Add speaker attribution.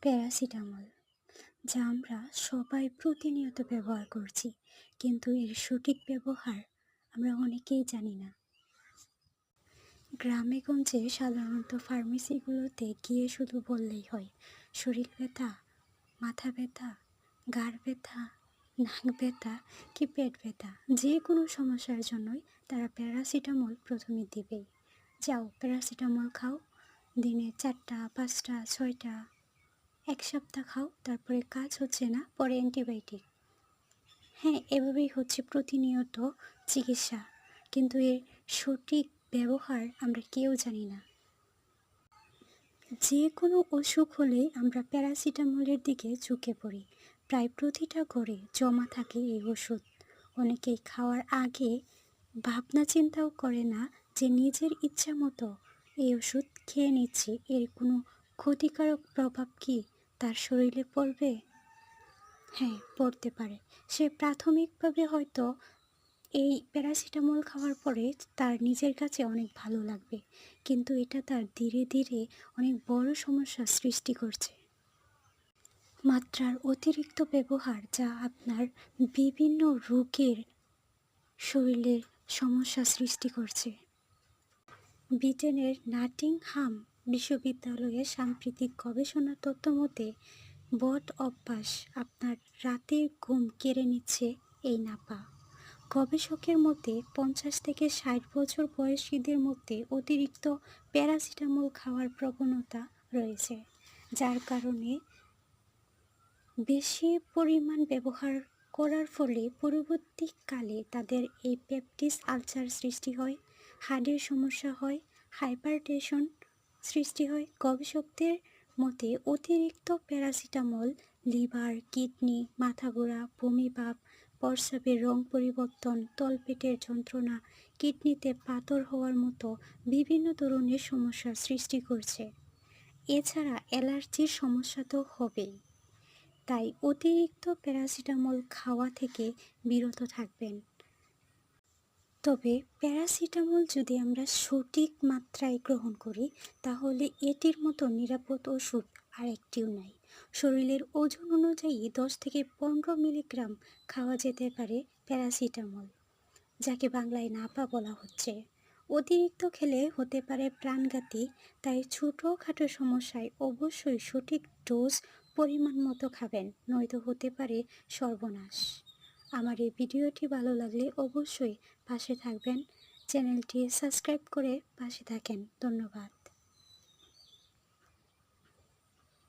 Speaker 1: Paracetamol, যা আমরা সবাই প্রতিনিয়ত ব্যবহার করছি, কিন্তু এর সঠিক ব্যবহার আমরা অনেকেই জানি না। গ্রামে-গঞ্জে সাধারণত ফার্মেসিগুলোতে গিয়ে শুধু বললেই হয়, শরীর ব্যথা, মাথা ব্যথা, ঘাড় ব্যথা, নাক ব্যথা কি পেট ব্যথা, যে কোনো সমস্যার জন্যই তারা প্যারাসিটামল প্রথমে দিবেই। যাও প্যারাসিটামল খাও, দিনে 4টা 5টা 6টা, 1 সপ্তাহ খাও, তারপরে কাজ হচ্ছে না, পরে অ্যান্টিবায়োটিক। হ্যাঁ, এভাবেই হচ্ছে প্রতিনিয়ত চিকিৎসা, কিন্তু এর সঠিক ব্যবহার আমরা কেউ জানি না। যে কোনো অসুখ হলে আমরা প্যারাসিটামলের দিকে ঝুঁকে পড়ি। প্রায় প্রতিটা ঘরে জমা থাকে এই ওষুধ। অনেকেই খাওয়ার আগে ভাবনা চিন্তাও করে না যে নিজের ইচ্ছা মতো এই ওষুধ খেয়ে নিচ্ছে, এর কোনো ক্ষতিকারক প্রভাব কি তার শরীরে পড়বে? হ্যাঁ, পড়তে পারে। সে প্রাথমিকভাবে হয়তো এই প্যারাসিটামল খাওয়ার পরে তার নিজের কাছে অনেক ভালো লাগবে, কিন্তু এটা তার ধীরে ধীরে অনেক বড় সমস্যার সৃষ্টি করছে। মাত্রার অতিরিক্ত ব্যবহার, যা আপনার বিভিন্ন রোগের শরীরের সমস্যা সৃষ্টি করছে। ব্রিটেনের নটিংহাম বিশ্ববিদ্যালয়ের সাম্প্রতিক গবেষণার তথ্য মতে, বদ অভ্যাস আপনার রাতের ঘুম কেড়ে নিচ্ছে এই নাপা। গবেষকের মতে 50 থেকে 60 বছর বয়সীদের মধ্যে অতিরিক্ত প্যারাসিটামল খাওয়ার প্রবণতা রয়েছে, যার কারণে বেশি পরিমাণ ব্যবহার করার ফলে পরবর্তীকালে তাদের এই পেপটিস আলসার সৃষ্টি হয়, হার্টের সমস্যা হয়, হাইপারটেনশন সৃষ্টি হয়। গবেষকদের মতে অতিরিক্ত প্যারাসিটামল লিভার, কিডনি, মাথা ঘোরা, বমি ভাব, প্রস্রাবের রং পরিবর্তন, তলপেটের যন্ত্রণা, কিডনিতে পাথর হওয়ার মতো বিভিন্ন ধরনের সমস্যার সৃষ্টি করছে। এছাড়া অ্যালার্জির সমস্যা তো হবেই। তাই অতিরিক্ত প্যারাসিটামল খাওয়া থেকে বিরত থাকবেন। তবে প্যারাসিটামল যদি আমরা সঠিক মাত্রায় গ্রহণ করি, তাহলে এটির মতো নিরাপদ ওষুধ আর একটিও নাই। শরীরের ওজন অনুযায়ী 10 থেকে 15 মিলিগ্রাম খাওয়া যেতে পারে প্যারাসিটামল, যাকে বাংলায় নাপা বলা হচ্ছে। অতিরিক্ত খেলে হতে পারে প্রাণঘাতী, তাই ছোটোখাটো সমস্যায় অবশ্যই সঠিক ডোজ পরিমাণ মতো খাবেন, নয়তো হতে পারে সর্বনাশ। আমার এই ভিডিওটি ভালো লাগলে অবশ্যই পাশে থাকবেন, চ্যানেলটি সাবস্ক্রাইব করে পাশে থাকেন। ধন্যবাদ।